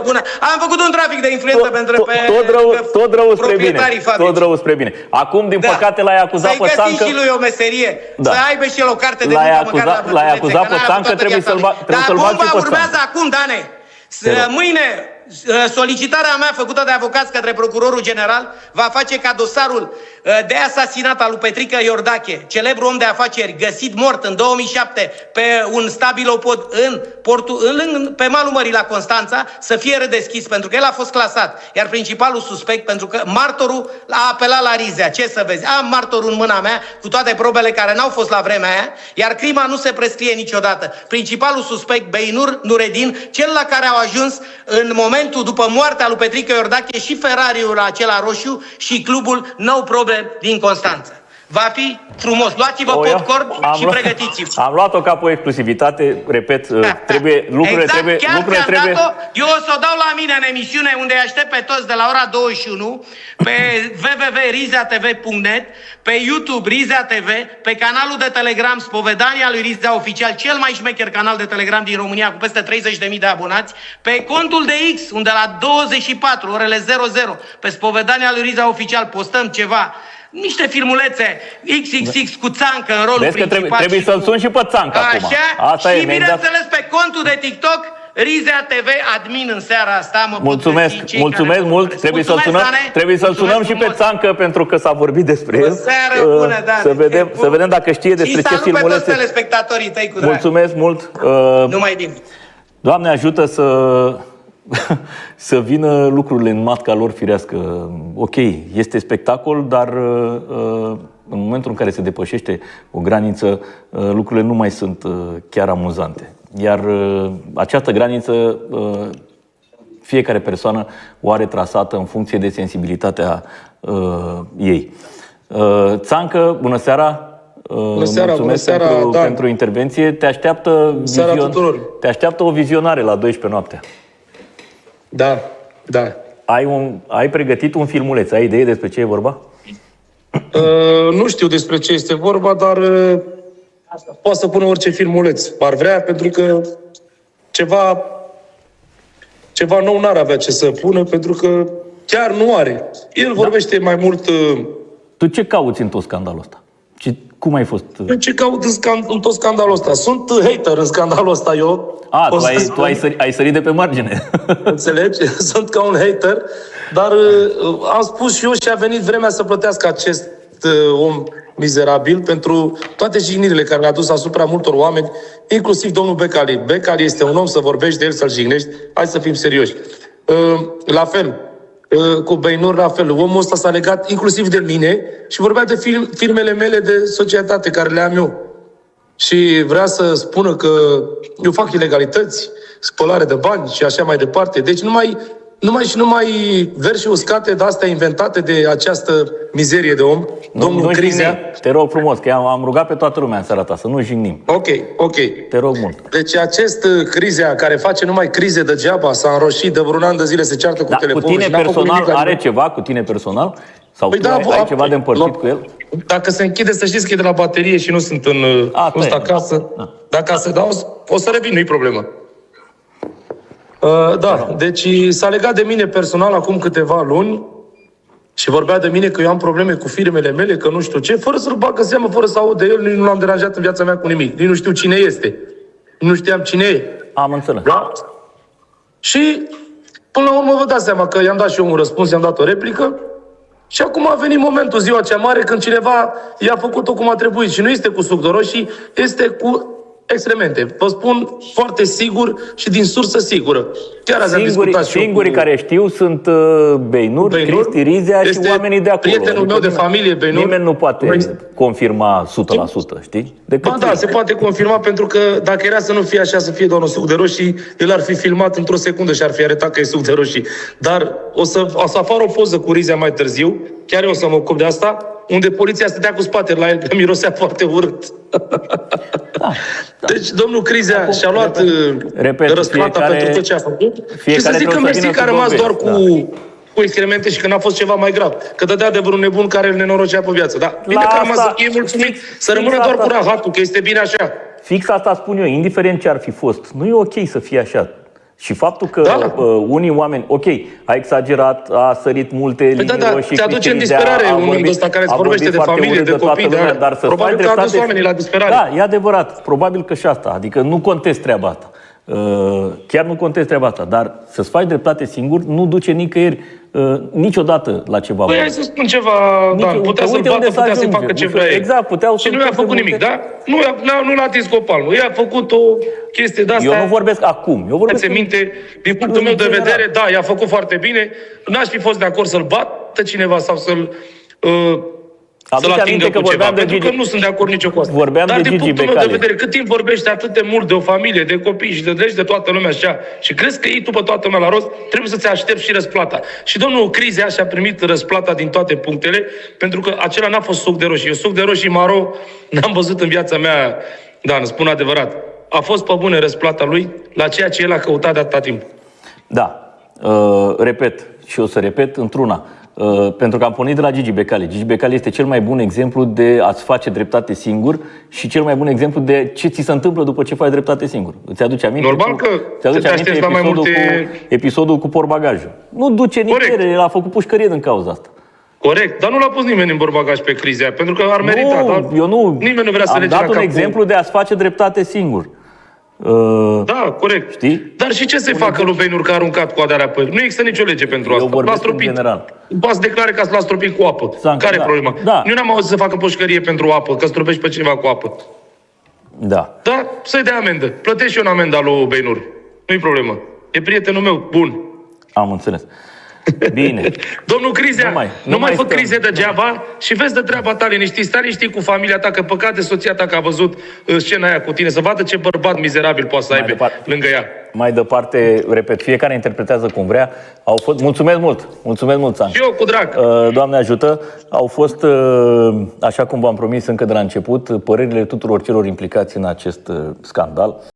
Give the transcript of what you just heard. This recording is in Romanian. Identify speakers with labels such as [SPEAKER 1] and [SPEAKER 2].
[SPEAKER 1] bună. Am făcut un trafic de influență pentru
[SPEAKER 2] tot rău spre bine. Tot rău spre bine. Acum, din păcate, l-ai acuzat pe Țancă.
[SPEAKER 1] Să-i găsi și lui o meserie. Să aibă și el o carte de muncă.
[SPEAKER 2] L-ai acuzat pe Țancă, trebuie să-l bagi pe Țancă.
[SPEAKER 1] Dar bomba urmează acum, Dane. Mâine, solicitarea mea făcută de avocați către procurorul general va face ca dosarul de asasinat al lui Petrică Iordache, celebru om de afaceri găsit mort în 2007 pe un stabilopod pe malul mării la Constanța, să fie redeschis, pentru că el a fost clasat, iar principalul suspect, pentru că martorul a apelat la Rizea. Ce să vezi? Am martorul în mâna mea cu toate probele care n-au fost la vremea aia, iar crima nu se prescrie niciodată. Principalul suspect, Beinur Nureddin, cel la care au ajuns în momentul după moartea lui Petrică Iordache și Ferrariul acela roșu și clubul No Problem din Constanța. Va fi frumos. Luați-vă popcorn și pregătiți-vă.
[SPEAKER 2] Am luat-o ca pe o exclusivitate, repet, lucrurile trebuie...
[SPEAKER 1] Eu o să o dau la mine în emisiune, unde îi aștept pe toți de la ora 21, pe www.rizatv.net, pe YouTube Rizea TV, pe canalul de Telegram Spovedania lui Rizea Oficial, cel mai șmecher canal de Telegram din România, cu peste 30.000 de abonați, pe contul de X, unde la 24, orele 00, pe Spovedania lui Rizea Oficial postăm ceva, niște filmulețe XXX cu Țancă în rolul principal.
[SPEAKER 2] Trebuie să-l sun și pe Țancă acum.
[SPEAKER 1] Așa, și bineînțeles pe contul de TikTok Rizea TV admin în seara asta.
[SPEAKER 2] Mulțumesc mult. Trebuie să-l sunăm și pe Țancă, pentru că s-a vorbit despre el.
[SPEAKER 1] Seară bună,
[SPEAKER 2] să vedem dacă știe despre ce filmulețe.
[SPEAKER 1] Și salut pe toți telespectatorii tăi cu drag.
[SPEAKER 2] Mulțumesc mult.
[SPEAKER 1] Numai bine.
[SPEAKER 2] Doamne ajută să vină lucrurile în matca lor firească. Ok, este spectacol, dar în momentul în care se depășește o graniță, lucrurile nu mai sunt chiar amuzante. Iar această graniță, fiecare persoană o are trasată în funcție de sensibilitatea ei. Țancă, bună seara! Mulțumesc pentru intervenție. Te așteaptă o vizionare la 12 noaptea.
[SPEAKER 3] Da.
[SPEAKER 2] Ai pregătit un filmuleț, ai idee despre ce e vorba?
[SPEAKER 3] Nu știu despre ce este vorba, dar poate să pună orice filmuleț ar vrea, pentru că ceva nou n-ar avea ce să pună, pentru că chiar nu are. El vorbește mai mult...
[SPEAKER 2] Tu ce cauți în tot scandalul ăsta? Cum ai fost?
[SPEAKER 3] Ce caut în tot scandalul ăsta? Sunt hater în scandalul ăsta, eu.
[SPEAKER 2] Tu ai sărit de pe margine.
[SPEAKER 3] Înțelegi? Sunt ca un hater, dar am spus și eu și a venit vremea să plătească acest om mizerabil pentru toate jignirile care le-a dus asupra multor oameni, inclusiv domnul Becali. Becali este un om, să vorbești de el, să-l jignești. Hai să fim serioși. La fel, cu Beinur, la fel. Omul ăsta s-a legat inclusiv de mine și vorbea de firmele mele de societate care le am eu. Și vrea să spună că eu fac ilegalități, spălare de bani și așa mai departe. Deci numai versii uscate de astea inventate de această mizerie de om, domnul Crizea.
[SPEAKER 2] Te rog frumos, că am rugat pe toată lumea în seara ta să nu jignim.
[SPEAKER 3] Ok.
[SPEAKER 2] Te rog mult.
[SPEAKER 3] Deci acest Crizea, care face numai crize degeaba, s-a înroșit de vreun an de zile, se ceartă cu telefonul.
[SPEAKER 2] Cu tine personal are ceva cu tine personal? Sau ai ceva de împărțit cu el?
[SPEAKER 3] Dacă se închide, să știți că e de la baterie și nu sunt acasă. Dacă se dau, o să revin, nu-i problemă. Deci s-a legat de mine personal acum câteva luni și vorbea de mine că eu am probleme cu firmele mele, că nu știu ce, fără să-l bagă seamă, fără să aud de el, nu l-am deranjat în viața mea cu nimic. Nici nu știu cine este. Nu știam cine e.
[SPEAKER 2] Am înțeles.
[SPEAKER 3] Da? Și până la urmă vă dați seama că i-am dat și eu un răspuns, i-am dat o replică și acum a venit momentul, ziua cea mare, când cineva i-a făcut-o cum a trebuit și nu este cu suc de roșii, este cu excremente. Vă spun foarte sigur și din sursă sigură. Chiar azi am discutat și
[SPEAKER 2] singurii care știu sunt Beinur, Cristi Rizea și oamenii de acolo.
[SPEAKER 3] Prietenul meu de familie, Beinur.
[SPEAKER 2] Nimeni nu poate confirma 100%, știi?
[SPEAKER 3] Se poate confirma, pentru că dacă era să nu fie așa, să fie doar un suc de roșii, el ar fi filmat într-o secundă și ar fi arătat că e suc de roșii. Dar o să apară o poză cu Rizea mai târziu, chiar eu o să mă ocup de asta, unde poliția stătea cu spatele la el, că mirosea foarte urât. Deci domnul Crizea și-a luat răsplata pentru tot ce a făcut și să zic că mersi că a rămas doar cu excremente și că n-a fost ceva mai grav. Că dădea de vreun nebun care îl nenorocea pe viață. Dar bine că a rămas să fie mulțumit, să rămână doar cu rahatul, că este bine așa.
[SPEAKER 2] Fix asta spun eu, indiferent ce ar fi fost. Nu e ok să fie așa. Și faptul că
[SPEAKER 3] Da.
[SPEAKER 2] unii oameni, ok, a exagerat, a sărit multe linii
[SPEAKER 3] da,
[SPEAKER 2] roșii,
[SPEAKER 3] te aduce în
[SPEAKER 2] criterii,
[SPEAKER 3] disperare
[SPEAKER 2] a
[SPEAKER 3] un om
[SPEAKER 2] vorbit-
[SPEAKER 3] ăsta care îți
[SPEAKER 2] a
[SPEAKER 3] vorbește
[SPEAKER 2] vorbit
[SPEAKER 3] de
[SPEAKER 2] foarte
[SPEAKER 3] familie,
[SPEAKER 2] urât
[SPEAKER 3] de
[SPEAKER 2] toată
[SPEAKER 3] copii,
[SPEAKER 2] lumea,
[SPEAKER 3] da.
[SPEAKER 2] dar să
[SPEAKER 3] Probabil
[SPEAKER 2] faci
[SPEAKER 3] că a adus
[SPEAKER 2] dreptate...
[SPEAKER 3] oamenii la disperare.
[SPEAKER 2] Da, e adevărat, probabil că și asta, adică nu contest treaba asta. Chiar nu contest treaba asta, dar să-ți faci dreptate singur nu duce nicăieri, niciodată la ceva
[SPEAKER 3] Păi
[SPEAKER 2] bun.
[SPEAKER 3] hai să spun ceva,
[SPEAKER 2] Nici-
[SPEAKER 3] Dan, putea
[SPEAKER 2] uite
[SPEAKER 3] să-l
[SPEAKER 2] unde
[SPEAKER 3] bată,
[SPEAKER 2] să
[SPEAKER 3] putea să
[SPEAKER 2] ajunge.
[SPEAKER 3] facă ce vrea el.
[SPEAKER 2] Exact, puteau
[SPEAKER 3] Și
[SPEAKER 2] să-l
[SPEAKER 3] nu i-a
[SPEAKER 2] facă
[SPEAKER 3] făcut
[SPEAKER 2] multe.
[SPEAKER 3] nimic, da? Nu l-a atins copalul. I-a făcut o chestie de asta.
[SPEAKER 2] Eu nu vorbesc acum, eu vorbesc...
[SPEAKER 3] Ți-e minte, din punctul meu de
[SPEAKER 2] general.
[SPEAKER 3] vedere, da, i-a făcut foarte bine. N-aș fi fost de acord să-l bată cineva sau să-l
[SPEAKER 2] Aduce
[SPEAKER 3] să-l
[SPEAKER 2] aminte
[SPEAKER 3] atingă
[SPEAKER 2] că
[SPEAKER 3] cu ceva,
[SPEAKER 2] vorbeam de
[SPEAKER 3] pentru că
[SPEAKER 2] Gigi.
[SPEAKER 3] nu sunt de acord nicio cu asta.
[SPEAKER 2] Vorbeam
[SPEAKER 3] Dar
[SPEAKER 2] de
[SPEAKER 3] din
[SPEAKER 2] Gigi
[SPEAKER 3] punctul meu de
[SPEAKER 2] Becali.
[SPEAKER 3] vedere, cât timp vorbești atât de mult de o familie, de copii și de legi de toată lumea așa, și crezi că iei tu pe toată lumea la rost, trebuie să-ți aștepți și răsplata. Și domnul Crizea și-a primit răsplata din toate punctele, pentru că acela n-a fost suc de roșii. Eu suc de roșii maro n-am văzut în viața mea, Dan, spun adevărat. A fost pe bune răsplata lui la ceea ce el a căutat de atâta timp.
[SPEAKER 2] Da, repet și o să repet într-una. Pentru că am pornit de la Gigi Becali. Gigi Becali este cel mai bun exemplu de a-ți face dreptate singur și cel mai bun exemplu de ce ți se întâmplă după ce faci dreptate singur. Îți aduce aminte?
[SPEAKER 3] Normal că
[SPEAKER 2] ți aduce
[SPEAKER 3] te
[SPEAKER 2] aminte
[SPEAKER 3] aștepți la mai
[SPEAKER 2] episodul cu portbagajul. Nu duce nicăieri, el a făcut pușcărie din cauza asta.
[SPEAKER 3] Corect, dar nu l-a pus nimeni în borbagaj pe Crizea, pentru că ar merita, dar
[SPEAKER 2] eu nu.
[SPEAKER 3] nimeni nu vrea să
[SPEAKER 2] am
[SPEAKER 3] lege
[SPEAKER 2] dat
[SPEAKER 3] la
[SPEAKER 2] un
[SPEAKER 3] cap cu-
[SPEAKER 2] exemplu de a-ți face dreptate singur.
[SPEAKER 3] Da, corect.
[SPEAKER 2] Știi?
[SPEAKER 3] Dar și ce să-i facă lui Beinur că a aruncat coadarea pe el? Nu există nicio lege pentru asta.
[SPEAKER 2] vorbesc
[SPEAKER 3] L-a
[SPEAKER 2] în
[SPEAKER 3] stropit.
[SPEAKER 2] general.
[SPEAKER 3] Poate să declare că l-a stropit cu apă. Care e
[SPEAKER 2] da.
[SPEAKER 3] problema?
[SPEAKER 2] Da.
[SPEAKER 3] Eu n-am auzit să facă pușcărie pentru apă, că stropești pe cineva cu apă.
[SPEAKER 2] Da.
[SPEAKER 3] Da? Să-i dea amendă. Plătești și eu un amendă lui Beinur. Nu-i problemă. E prietenul meu. Bun.
[SPEAKER 2] Am înțeles. Bine.
[SPEAKER 3] Domnul Crizea, nu mai fă
[SPEAKER 2] stăm.
[SPEAKER 3] crize degeaba și vezi de treaba ta liniștit. Stai liniștit cu familia ta, că păcat de soția ta că a văzut scena aia cu tine, să vadă ce bărbat mizerabil poate să aibă lângă ea.
[SPEAKER 2] Mai departe, repet, fiecare interpretează cum vrea. Au fost... Mulțumesc mult, Țan.
[SPEAKER 3] Și eu cu drag.
[SPEAKER 2] Doamne ajută, au fost, așa cum v-am promis încă de la început, părerile tuturor celor implicați în acest scandal.